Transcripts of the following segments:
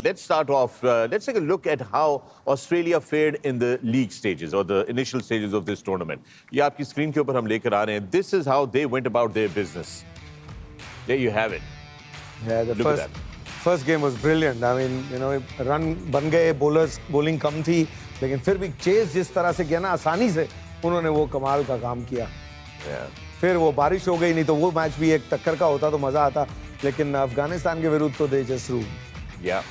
let's start off. Let's take a look at how Australia fared in the league stages or the initial stages of this tournament. ये आपकी screen के ऊपर हम लेकर आ रहे हैं. This is how they went about their business. There you have it. Yeah, the Look at that. first game was brilliant. I mean, you know, run बन गए, bowlers bowling कम थी, लेकिन फिर भी chase जिस तरह से किया ना, आसानी से उन्होंने वो कमाल का काम किया. फिर वो बारिश हो गई, नहीं तो वो मैच भी एक टक्कर का होता तो मजा आता, लेकिन अफगानिस्तान के विरुद्ध तो they just ruled. Yeah.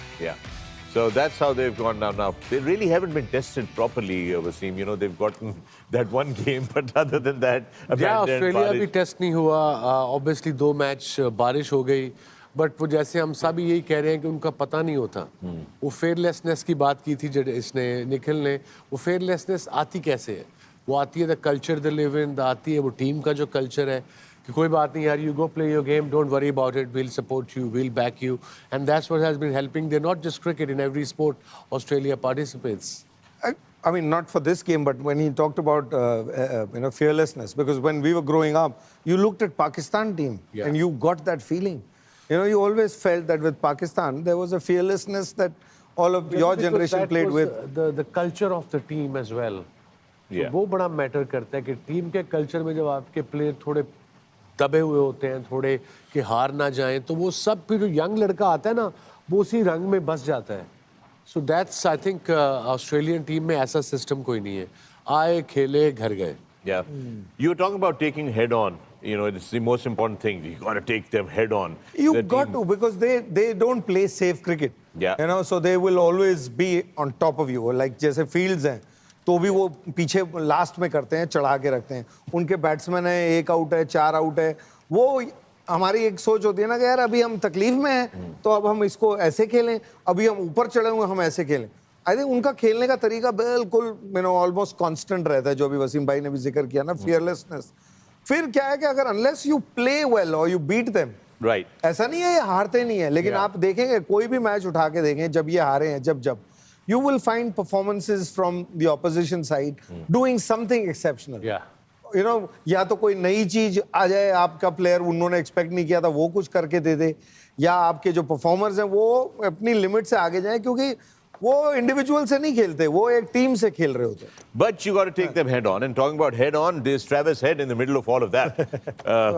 So that's how they've gone down now. They really haven't been tested properly, Wasim. You know, they've gotten that one game, but other than that, Australia भी टेस्ट नहीं हुआ. Obviously 2 match बारिश हो गई, but वो जैसे हम सब यही कह रहे हैं कि उनका पता नहीं होता. वो फेयरलेसनेस की बात की थी जो इसने निखिल ने. वो फेयरलेसनेस आती कैसे है? वो आती है the culture the live in, आती है वो टीम का जो कल्चर है कि कोई बात नहीं यार, you go play your game, don't worry about it, we'll support you, we'll back you, and that's what has been helping. They not just cricket, in every sport Australia participates. I mean, not for this game, but when he talked about fearlessness, because when we were growing up, you looked at Pakistan team and you got that feeling. You know, you always felt that with Pakistan there was a fearlessness that all of your generation played with. The culture of the team as well. वो बड़ा matter करता है कि team के culture में जब आपके player थोड़े दबे हुए होते हैं, थोड़े कि हार ना जाएं, तो वो सब फिर जो यंग लड़का आता है ना, वो उसी रंग में बस जाता है. So that's I think Australian team में ऐसा सिस्टम कोई नहीं है. आए खेले घर गए. Yeah. You're talking about taking head on. You know, it's the most important thing. You got to take them head on. You've got to, because they don't play safe cricket. Yeah. You know, so they will always be on top of you. Like जैसे fields हैं, तो भी वो पीछे last में करते हैं, चढ़ा के रखते हैं. उनके बैट्समैन है, 1 आउट है, 4 आउट है. वो हमारी एक सोच होती है ना कि यार अभी हम तकलीफ में हैं, तो अब हम इसको ऐसे खेलें, अभी हम ऊपर चढ़े हुए हम ऐसे खेलें. आई थिंक उनका खेलने का तरीका बिल्कुल ऑलमोस्ट कांस्टेंट रहता है, जो अभी वसीम भाई ने भी जिक्र किया ना, फियरलेसनेस. फिर क्या है कि अगर अनलेस यू प्ले वेल और यू बीट देम, राइट, ऐसा नहीं है ये हारते नहीं है, लेकिन आप देखेंगे कोई भी मैच उठा के देखें, जब ये हारे हैं, जब you will find performances from the opposition side doing something exceptional. You know, या तो कोई नई चीज आ जाए, आपका प्लेयर उन्होंने एक्सपेक्ट नहीं किया था वो कुछ करके दे दे, या आपके जो परफॉर्मर्स हैं वो अपनी लिमिट से आगे जाएं, क्योंकि वो इंडिविजुअल से नहीं खेलते, वो एक टीम से खेल रहे होते हैं. But you got to take them head on. And talking about head on, there's Travis Head in the middle of all of that.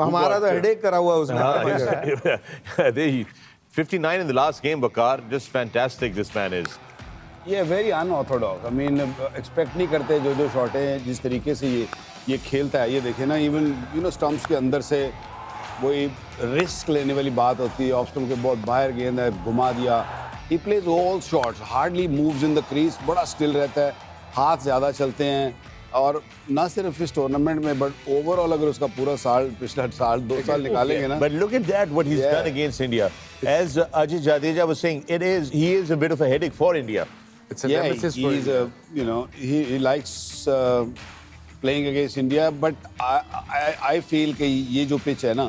हमारा तो हेडेक करा हुआ उसने. 59 in the last game, Bakar. Just fantastic this man is. ये very unorthodox. I mean expect नहीं करते जो shot है, जिस तरीके से ये खेलता है. ये देखिए ना, इवन यू नो स्टंप्स के अंदर से वही रिस्क लेने वाली बात होती है. ऑफ स्टंप के बहुत बाहर गेंद है, घुमा दिया. He plays all shots, hardly moves in the crease, बड़ा स्टिल रहता है, हाथ ज़्यादा चलते हैं. और ना सिर्फ इस टूर्नामेंट में, बट ओवरऑल अगर उसका पूरा साल, पिछला साल 2 साल निकालेंगे ना. But look at that, what he's done against India. As Ajit Jadeja was saying, he is a bit of a headache for India. It's a nemesis for India. You know, he likes playing against India, but I feel कि ये जो pitch है ना,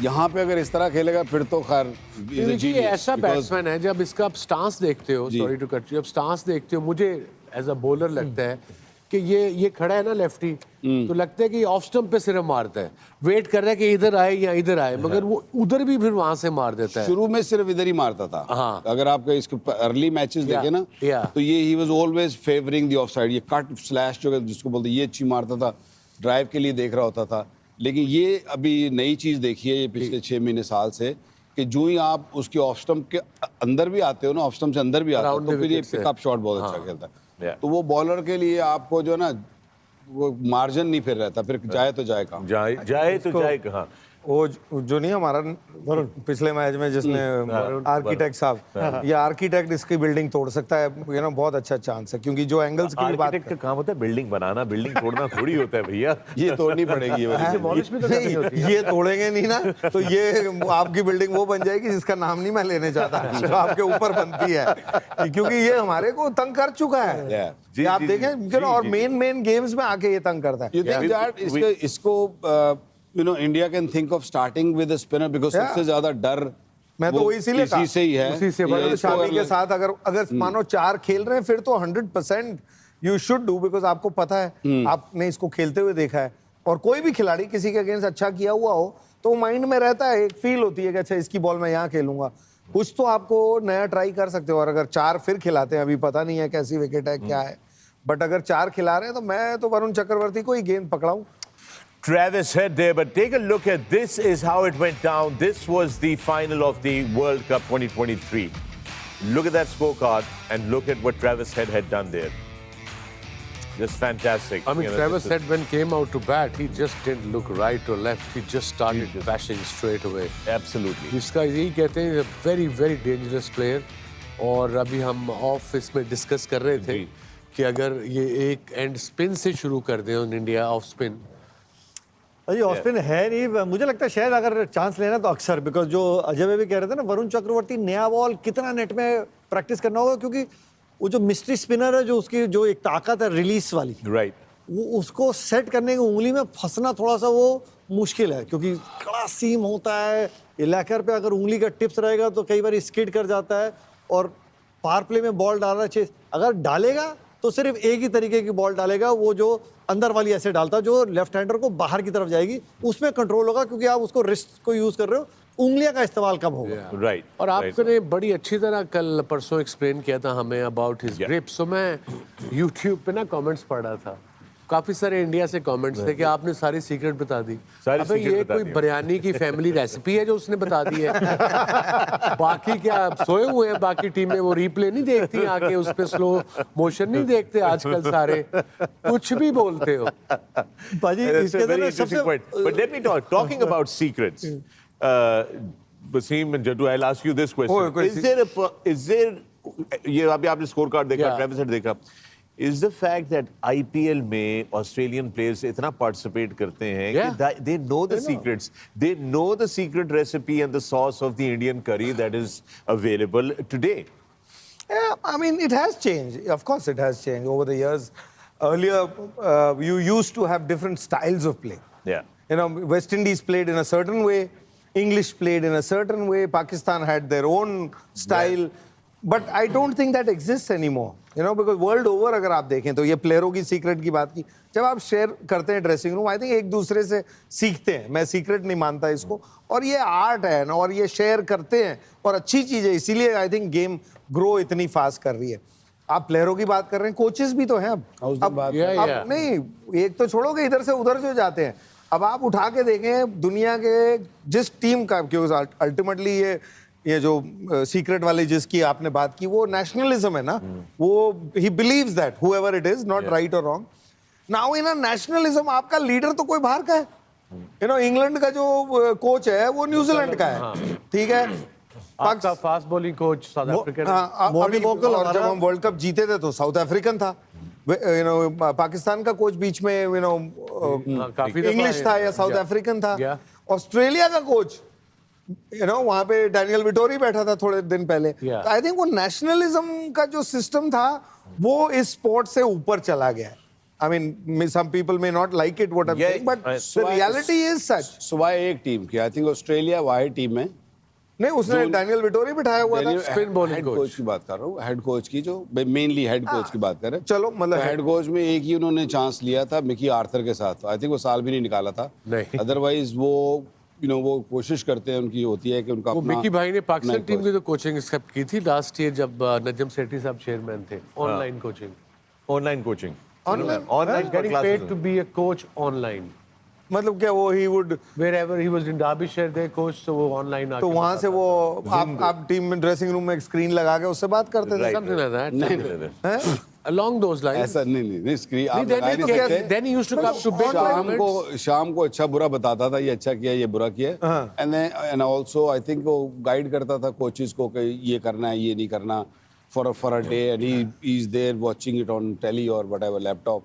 यहाँ पे अगर इस तरह खेलेगा फिर तो खैर ये ऐसा बैट्समैन है, जब इसका आप स्टांस देखते हो, सॉरी टू कट यू, जब स्टांस देखते हो, मुझे एज अ बॉलर लगता है कि ये खड़ा है ना लेफ्टी, तो लगता है कि ऑफ स्टंप पे सिर्फ मारता है, वेट कर रहा है कि इधर आए या इधर आए, मगर वो उधर भी फिर वहां से मार देता है. शुरू में सिर्फ इधर ही मारता था. हाँ. अगर आपके इसके अर्ली मैचेस देखे ना, तो ये he was always favouring the of side. ये कट स्लैश जो जिसको बोलते, ये अच्छी मारता था, ड्राइव के लिए देख रहा होता था. लेकिन ये अभी नई चीज देखी है ये पिछले 6 महीने साल से, कि जो ही आप उसके ऑफ स्टंप के अंदर भी आते हो ना, ऑफ स्टंप से अंदर भी आते हो, तो फिर ये पिकअप शॉट बहुत अच्छा खेलता है. तो वो बॉलर के लिए आपको जो ना वो मार्जिन नहीं फिर रहता, फिर जाए तो जाए कहाँ, जाए तो जाए कहाँ. वो जो नहीं हमारा पिछले मैच में जिसने आर्किटेक्ट साहब, ये आर्किटेक्ट इसकी बिल्डिंग तोड़ सकता है. ये ना बहुत अच्छा चांस है, क्योंकि जो एंगल्स की बात, आर्किटेक्ट का काम होता है बिल्डिंग बनाना, बिल्डिंग तोड़ना थोड़ी होता है भैया. ये तोड़नी पड़ेगी. ये तोड़ेंगे नहीं ना, तो ये आपकी बिल्डिंग वो बन जाएगी जिसका नाम नहीं मैं लेने चाहता, जो आपके ऊपर बनती है, क्योंकि ये हमारे को तंग कर चुका है. आप देखें, और मेन गेम्स में आके ये तंग करता है. You think that इसको you know, India can think of starting with a spinner, because सबसे ज्यादा डर मैं तो इसीलिए इसी से ही है. उसी से बड़े शामी के साथ अगर मानो 4 खेल रहे हैं, फिर तो 100% यू शुड डू, बिकॉज आपको पता है, आपने इसको खेलते हुए देखा है. और कोई भी खिलाड़ी किसी के अगेंस्ट अच्छा किया हुआ हो तो माइंड में रहता है, एक फील होती है कि अच्छा इसकी बॉल मैं यहाँ खेलूंगा. कुछ तो आपको नया ट्राई कर सकते हो। और अगर 4 फिर खिलाते हैं, अभी पता नहीं है कैसी विकेट है क्या है, बट अगर 4 खिला रहे हैं तो मैं तो वरुण चक्रवर्ती को ही गेंद पकड़ाऊं। Travis Head there, but take a look at this is how it went down. This was the final of the World Cup 2023. Look at that scorecard and look at what Travis Head had done there. Just fantastic. I mean, You know, Travis this is- Head when came out to bat, he just didn't look right or left. He just started bashing straight away. Absolutely. जिसका यही कहते हैं very very dangerous player. और अभी हम of इसमें discuss कर रहे थे जी। कि अगर ये एक एंड स्पिन से शुरू कर दें उन इंडिया ऑफ स्पिन, अजी ऑस्पिन है नहीं, मुझे लगता है शायद अगर चांस लेना तो अक्सर, बिकॉज जो अजय भाई भी कह रहे थे ना, वरुण चक्रवर्ती नया बॉल कितना नेट में प्रैक्टिस करना होगा, क्योंकि वो जो मिस्ट्री स्पिनर है, जो उसकी जो एक ताकत है रिलीज वाली, Right. वो उसको सेट करने की उंगली में फंसना थोड़ा सा वो मुश्किल है, क्योंकि कड़ा सीम होता है ये लैकर पे। अगर उंगली का टिप्स रहेगा तो कई बार स्किड कर जाता है, और पावर प्ले में बॉल डालना चाहिए। अगर डालेगा तो सिर्फ एक ही तरीके की बॉल डालेगा, वो जो अंदर वाली ऐसे डालता जो लेफ्ट हैंडर को बाहर की तरफ जाएगी, उसमें कंट्रोल होगा, क्योंकि आप उसको रिस्ट को यूज कर रहे हो, उंगलियां का इस्तेमाल कम होगा। Right. और Right. आपने बड़ी अच्छी तरह कल परसों एक्सप्लेन किया था हमें अबाउट हिज Yeah. ग्रिप। सो मैं यूट्यूब पे ना कमेंट्स पढ़ रहा था, काफी सारे इंडिया से कमेंट्स थे कि आपने सारी सीक्रेट बता दी। सारी अबे secret ये बता कोई दी। बिरयानी की फैमिली रेसिपी है जो उसने बता दी है? बाकी क्या सोए हुए हैं बाकी टीम में, वो रिप्ले नहीं देखती आके, उस पे स्लो मोशन नहीं देखते आजकल सारे, कुछ भी बोलते हो। बाजी That's इसके a अंदर very ना interesting point. But let me talking about secrets. Wasim and Jaddu, I'll ask you this question. कोई Is there ये अभी आपने स्कोर कार्ड देखा, Yeah. ट्रेविस हेड देखा, is the fact that IPL में Australian players इतना participate करते हैं Yeah. कि they know the secrets, they know the secret recipe and the sauce of the Indian curry that is available today. Yeah, I mean, it has changed. Of course, it has changed over the years. Earlier, you used to have different styles of play. Yeah. You know, West Indies played in a certain way, English played in a certain way, Pakistan had their own style. But I don't think that exists anymore. You know, because world over अगर आप देखें तो ये प्लेयरों की secret की बात की, जब आप शेयर करते हैं ड्रेसिंग रूम, आई थिंक एक दूसरे से सीखते हैं। मैं सीक्रेट नहीं मानता इसको, और ये आर्ट है ना, और ये शेयर करते हैं और अच्छी चीज़ है, इसीलिए आई थिंक गेम ग्रो इतनी फास्ट कर रही है। आप प्लेयरों की बात कर रहे हैं, कोचेस भी तो हैं अब। Yeah, अब yeah. नहीं, एक तो छोड़ोगे, इधर से उधर जो जाते हैं, अब आप उठा के देखें दुनिया के जिस टीम का, क्योंकि अल्टीमेटली ये जो सीक्रेट वाली जिसकी आपने बात की, वो नेशनलिज्म है ना, वो he believes that whoever it is, not right और wrong. Now in a nationalism आपका लीडर तो कोई बाहर का है। यू नो, इंग्लैंड का जो कोच है वो न्यूजीलैंड का है, ठीक है। आपका fast bowling coach south African. अभी और जब हम वर्ल्ड कप जीते थे तो साउथ अफ्रीकन था। यू नो, पाकिस्तान का कोच बीच में यू नो काफी दफा इंग्लिश था या साउथ Yeah. अफ्रीकन था। Yeah. ऑस्ट्रेलिया का कोच यू नो वहां पे डैनियल विटोरी बैठा था थोड़े दिन पहले। Yeah. आई थिंक वो नेशनलिज्म का जो सिस्टम था वो इस स्पोर्ट से ऊपर चला गया। I mean some people may not like it what I am saying, but the reality is such. सुबह एक टीम की, आई थिंक ऑस्ट्रेलिया वाहिद टीम है। नहीं, उसने डैनियल विटोरी बिठाया हुआ था। Spin bowling head coach. Coach की बात कर रहा हूँ, हेड कोच की, जो मेनली हेड कोच की बात कर रहे हैं। चलो, मतलब हेड कोच में एक ही उन्होंने चांस लिया था मिकी आर्थर के साथ, आई थिंक वो साल भी नहीं निकाला था। नहीं। अदरवाइज वो यू नो वो कोशिश करते हैं, उनकी होती है कि उनका वो अपना मिकी भाई ने पाकिस्तान अपना टीम coach। की तो कोचिंग एक्सेप्ट की थी लास्ट ईयर जब नजम सेठी साहब चेयरमैन थे। Online coaching, Online coaching. Online? Online getting paid to be a coach online, मतलब क्या वो he would, wherever he was in Derbyshire they coach, तो वो ऑनलाइन तो वहां से वो आप टीम में ड्रेसिंग रूम में एक स्क्रीन लगा के उससे बात करते थे। Right. समथिंग लाइक दैट, नहीं हैं? Along those lines. ऐसा नहीं स्क्रीन आप लगा नहीं देन सकते। He used to come to big शाम को अच्छा बुरा बताता था, ये अच्छा किया, ये बुरा किया, एंड आल्सो आई थिंक वो गाइड करता था कोचेस को कि ये करना है, ये नहीं करना, for a day, and he is there watching it on telly और व्हाटएवर लैपटॉप।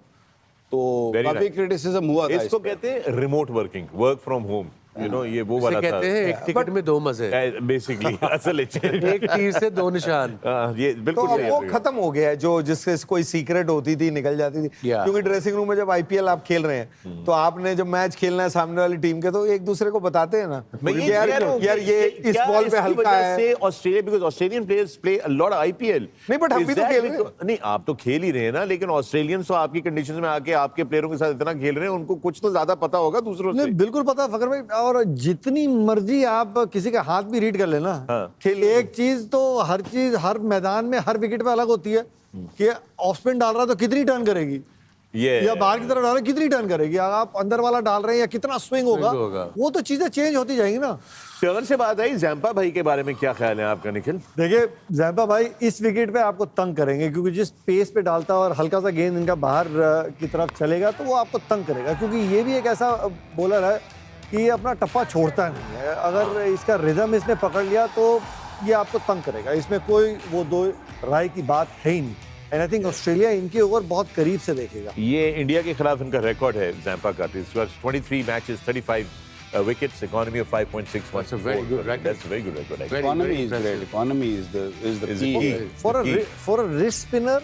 तो Very काफी right. क्रिटिसिज्म हुआ था इसको कहते हैं remote working, work from home, you know, ये वो वाला था कहते हैं एक टिकट में दो मजे, बेसिकली असल एक तीर से दो निशान। ये तो बिल्कुल अब सही वो आपने कहा। खत्म हो गया है, जो जिससे कोई सीक्रेट होती थी निकल जाती थी। Yeah. क्योंकि ड्रेसिंग रूम में जब आईपीएल आप खेल रहे हैं तो आपने जब मैच खेलना है सामने वाली टीम के, तो एक दूसरे को बताते हैं ना मैं कि ये यार कह रहा हूँ यार कि ये इस क्या बॉल पे इसकी हल्का वजह है। से Australia, because Australian players play a lot IPL. नहीं, but हम भी तो खेल रहे हैं। नहीं, आप तो खेल ही रहे हैं ना, लेकिन ऑस्ट्रेलियंस तो आपकी कंडीशंस में आके आपके प्लेयरों के साथ इतना खेल रहे हैं, उनको कुछ तो ज्यादा पता होगा दूसरों से। नहीं, बिल्कुल पता फकर भाई। और जितनी मर्जी आप किसी का हाथ भी रीड कर लेना, खेल एक चीज तो हर मैदान में हर विकेट पे अलग होती है कि ऑफ स्पिन डाल रहा है तो कितनी टर्न करेगी, या बाहर की तरफ डाल रहे हैं कितनी टर्न करेगी, आप अंदर वाला डाल रहे हैं या कितना स्विंग होगा, वो तो चीजें चेंज होती जाएंगी ना। अगर से बात आई जैम्पा भाई के बारे में, क्या ख्याल है आपका निखिल? देखिए जैम्पा भाई इस विकेट पे आपको तंग करेंगे, क्योंकि जिस पेस पे डालता है और हल्का सा गेंद इनका बाहर की तरफ चलेगा तो वो आपको तंग करेगा, क्योंकि ये भी एक ऐसा बॉलर है कि ये अपना टप्पा छोड़ता नहीं है। अगर इसका रिदम इसने पकड़ लिया तो ये आपको तंग करेगा, इसमें कोई वो दो राय की बात है ही नहीं। एंड आई थिंक ऑस्ट्रेलिया इनके ओवर बहुत करीब से देखेगा। ये इंडिया के खिलाफ इनका रिकॉर्ड है जैम्पा का, 23 matches, 35 wickets, economy of 5.61. That's a very good record. That's a very good record. actually. Economy is great. Economy is the key. For a wrist spinner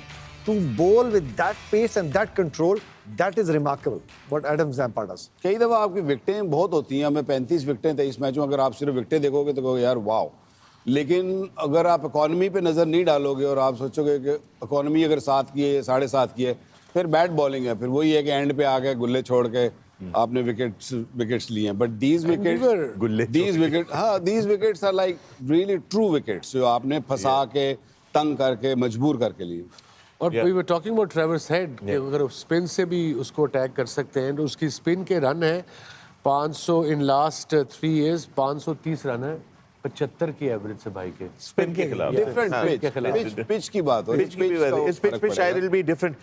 to bowl with that pace and that control, that is remarkable what Adam Zampa does. कई दफ़ा आपकी विकेटें बहुत होती हैं, हमें 35 विकेटें 23 मैचों, अगर आप सिर्फ विकेटें देखोगे तो कहोगे यार वाओ, लेकिन अगर आप इकॉनमी पे नज़र नहीं डालोगे और आप सोचोगे कि इकॉनमी अगर 7 की है, 7.5 की है, फिर बैट बॉलिंग है, फिर वही है कि एंड पे आके गुल्ले छोड़ के आपने विकेट्स लिए हैं। But these wickets are like really true wickets जो आपने फंसा के, तंग करके, मजबूर करके लिए। और we were talking about Travis Head, अगर स्पिन से भी उसको अटैक कर सकते हैं तो उसकी स्पिन के रन है 500 इन लास्ट 3 years, 530 रन है 75 की एवरेज से भाई के स्पिन के खिलाफ डिफरेंट पिच की बात हो रही है। इस पिच पे शायद इट बी डिफरेंट।